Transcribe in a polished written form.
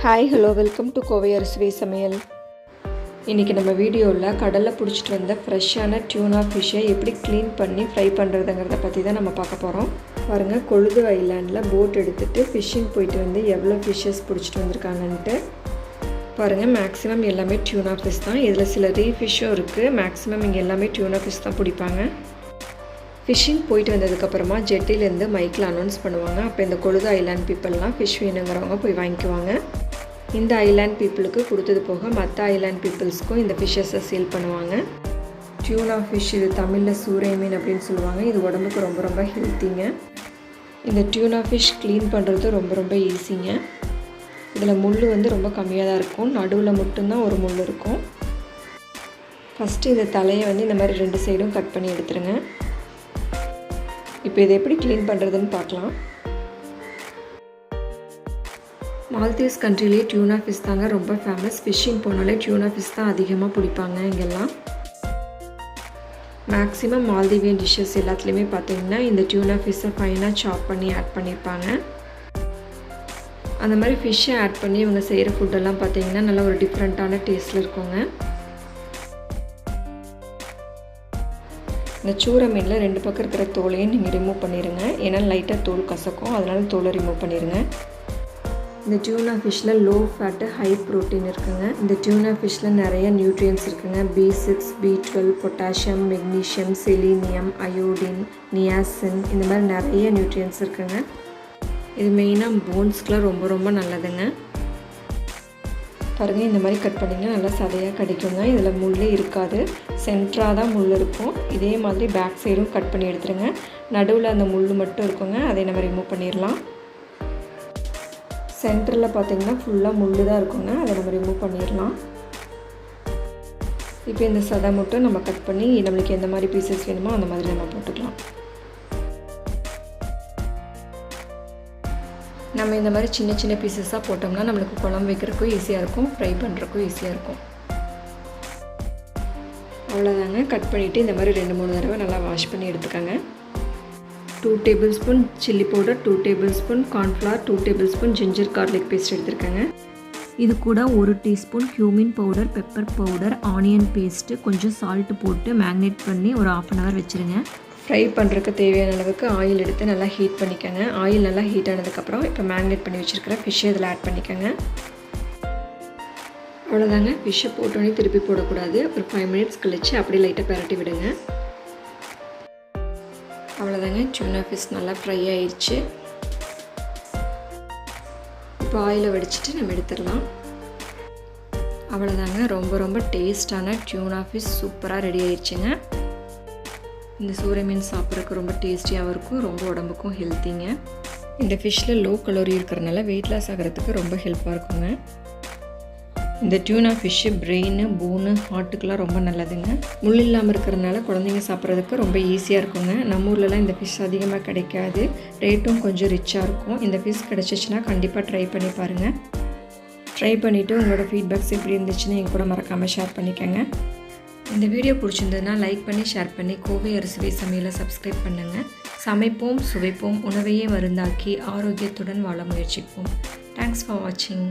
Hi hello welcome to Kovai அரிசி சமையல். இன்றைக்கி நம்ம வீடியோவில் கடலில் பிடிச்சிட்டு வந்த ஃப்ரெஷ்ஷான டியூனா ஃபிஷ்ஷை எப்படி க்ளீன் பண்ணி ஃப்ரை பண்ணுறதுங்கிறத பற்றி தான் நம்ம பார்க்க போகிறோம். பாருங்கள், கொழுது ஐலாண்டில் போட் எடுத்துகிட்டு ஃபிஷ்ஷிங் போயிட்டு வந்து எவ்வளோ ஃபிஷ்ஷஸ் பிடிச்சிட்டு வந்திருக்காங்கன்ட்டு பாருங்கள். மேக்ஸிமம் எல்லாமே டியூனா ஃபிஷ் தான். இதில் சில ரீஃபிஷ்ஷும் இருக்குது. மேக்ஸிமம் இங்கே எல்லாமே டியூனா ஃபிஷ் தான் பிடிப்பாங்க. ஃபிஷ்ஷிங் போயிட்டு வந்ததுக்கப்புறமா ஜெட்டிலேருந்து மைக்கில் அனௌன்ஸ் பண்ணுவாங்க. அப்போ இந்த கொழுது ஐலாண்ட் பீப்புளெலாம் ஃபிஷ் வேணுங்கிறவங்க போய் வாங்கிக்குவாங்க. இந்த ஐலாண்ட் பீப்புளுக்கு கொடுத்தது போக மற்ற ஐலாண்ட் பீப்புள்ஸ்க்கும் இந்த ஃபிஷ்ஷஸை சேல் பண்ணுவாங்க. டியூனா ஃபிஷ், இது தமிழில் சூரை மீன் அப்படின்னு சொல்லுவாங்க. இது உடம்புக்கு ரொம்ப ரொம்ப ஹெல்த்திங்க. இந்த டியூனா ஃபிஷ் க்ளீன் பண்ணுறது ரொம்ப ரொம்ப ஈஸிங்க. இதில் முள் வந்து ரொம்ப கம்மியாக தான் இருக்கும். நடுவில் மட்டும்தான் ஒரு முள் இருக்கும். ஃபஸ்ட்டு இந்த தலையை வந்து இந்த மாதிரி 2 சைடும் கட் பண்ணி எடுத்துருங்க. இப்போ இதை எப்படி க்ளீன் பண்ணுறதுன்னு பார்க்கலாம். மால்தீவ்ஸ் கண்ட்ரிலேயே டியூனா ஃபிஷ் தாங்க ரொம்ப ஃபேமஸ். ஃபிஷ்ஷிங் போனாலே டியூனா ஃபிஷ் தான் அதிகமாக பிடிப்பாங்க இங்கெல்லாம். மேக்ஸிமம் மால்தீவியன் டிஷ்ஷஸ் எல்லாத்துலேயுமே பார்த்திங்கன்னா இந்த டியூனா ஃபிஷ்ஷை ஃபைனாக சாப் பண்ணி ஆட் பண்ணியிருப்பாங்க. அந்த மாதிரி ஃபிஷ்ஷை ஆட் பண்ணி இவங்க செய்கிற ஃபுட்டெல்லாம் பார்த்திங்கன்னா நல்லா ஒரு டிஃப்ரெண்ட்டான டேஸ்ட்டில் இருக்குங்க. இந்த சூரை மீனில் 2 பக்கம் இருக்கிற தோலையும் நீங்கள் ரிமூவ் பண்ணிடுங்க. ஏன்னா லைட்டாக தோல் கசக்கும், அதனால் தோலை ரிமூவ் பண்ணிடுங்க. இந்த டியூனா ஃபிஷ்ஷில் லோ ஃபேட்டு ஹை ப்ரோட்டீன் இருக்குங்க. இந்த டியூனா ஃபிஷ்ஷில் நிறைய நியூட்ரியன்ஸ் இருக்குங்க. B6, B12, potassium, magnesium, selenium, iodine, niacin, இந்த மாதிரி நிறைய நியூட்ரியன்ஸ் இருக்குங்க. இது மெயினாக போன்ஸ்க்கெலாம் ரொம்ப ரொம்ப நல்லதுங்க. பாருங்கள், இந்த மாதிரி கட் பண்ணிங்கன்னா நல்லா சதையாக கிடைக்குங்க. இதில் முள் இருக்காது, சென்டராக தான் முள் இருக்கும். இதே மாதிரி பேக் சைடும் கட் பண்ணி எடுத்துருங்க. நடுவில் அந்த முள் மட்டும் இருக்குங்க, அதை நம்ம ரிமூவ் பண்ணிடலாம். சென்டரில் பார்த்திங்கன்னா ஃபுல்லாக முள் தான் இருக்குங்க, அதை நம்ம ரிமூவ் பண்ணிடலாம். இப்போ இந்த சதை மட்டும் நம்ம கட் பண்ணி நம்மளுக்கு எந்த மாதிரி பீசஸ் வேணுமோ அந்த மாதிரி நம்ம போட்டுக்கலாம். நம்ம இந்த மாதிரி சின்ன சின்ன பீசஸாக போட்டோம்னா நம்மளுக்கு குழம்பு வைக்கிறதுக்கும் ஈஸியாக இருக்கும், ஃப்ரை பண்ணுறதுக்கும் ஈஸியாக இருக்கும். அவ்வளோதாங்க. கட் பண்ணிவிட்டு இந்த மாதிரி 2-3 தடவை நல்லா வாஷ் பண்ணி எடுத்துக்கோங்க. 2 table spoon chilli powder, 2 table spoon cornflour, 2 table spoon ginger garlic paste எடுத்துருக்கேங்க. இது கூட 1 teaspoon cumin powder, pepper powder, onion paste, கொஞ்சம் சால்ட்டு போட்டு மேக்னேட் பண்ணி ஒரு 1/2 hour வச்சுருங்க. ஃப்ரை பண்ணுறதுக்கு தேவையான அளவுக்கு ஆயில் எடுத்து நல்லா ஹீட் பண்ணிக்கோங்க. ஆயில் நல்லா ஹீட் ஆனதுக்கப்புறம் இப்போ மேக்னேட் பண்ணி வச்சுருக்கிற ஃபிஷ்ஷை இதில் ஆட் பண்ணிக்கோங்க. அவ்வளோதாங்க. ஃபிஷ்ஷை போட்டோன்னே திருப்பி போடக்கூடாது. ஒரு 5 minutes கழித்து அப்படியே லைட்டாக பரட்டி விடுங்க. அவ்வளோதாங்க, டியூனா ஃபிஷ் நல்லா ஃப்ரை ஆயிடுச்சு. இப்போ ஆயிலை வடிச்சிட்டு நம்ம எடுத்துடலாம். அவ்வளோதாங்க, ரொம்ப ரொம்ப டேஸ்டான டியூனா ஃபிஷ் சூப்பராக ரெடி ஆயிடுச்சுங்க. இந்த சூரை மீன் சாப்பிட்றதுக்கு ரொம்ப டேஸ்டியாகவும் இருக்கும், ரொம்ப உடம்புக்கும் ஹெல்த்திங்க. இந்த ஃபிஷ்ஷில் லோ கலோரி இருக்கிறனால வெயிட் லாஸ் ஆகிறதுக்கு ரொம்ப ஹெல்ப்பாக இருக்குங்க. இந்த டியூனா ஃபிஷ்ஷு பிரெயின், போனு, ஹார்ட்டுக்கெலாம் ரொம்ப நல்லதுங்க. முள் இல்லாமல் இருக்கிறனால குழந்தைங்க சாப்பிட்றதுக்கு ரொம்ப ஈஸியாக இருக்குங்க. நம்ம ஊர்லலாம் இந்த ஃபிஷ் அதிகமாக கிடைக்காது, ரேட்டும் கொஞ்சம் ரிச்சாக இருக்கும். இந்த ஃபிஷ் கிடச்சிச்சின்னா கண்டிப்பாக ட்ரை பண்ணி பாருங்கள். ட்ரை பண்ணிவிட்டு உங்களோட ஃபீட்பேக்ஸ் எப்படி இருந்துச்சுன்னு என் கூட மறக்காமல் ஷேர் பண்ணிக்கோங்க. இந்த வீடியோ பிடிச்சிருந்ததுன்னா லைக் பண்ணி ஷேர் பண்ணி கோவை அரிசி சமையலை சப்ஸ்கிரைப் பண்ணுங்கள். சமைப்போம், சுவைப்போம், உணவையே மருந்தாக்கி ஆரோக்கியத்துடன் வாழ முயற்சிப்போம். தேங்க்ஸ் ஃபார் வாட்சிங்.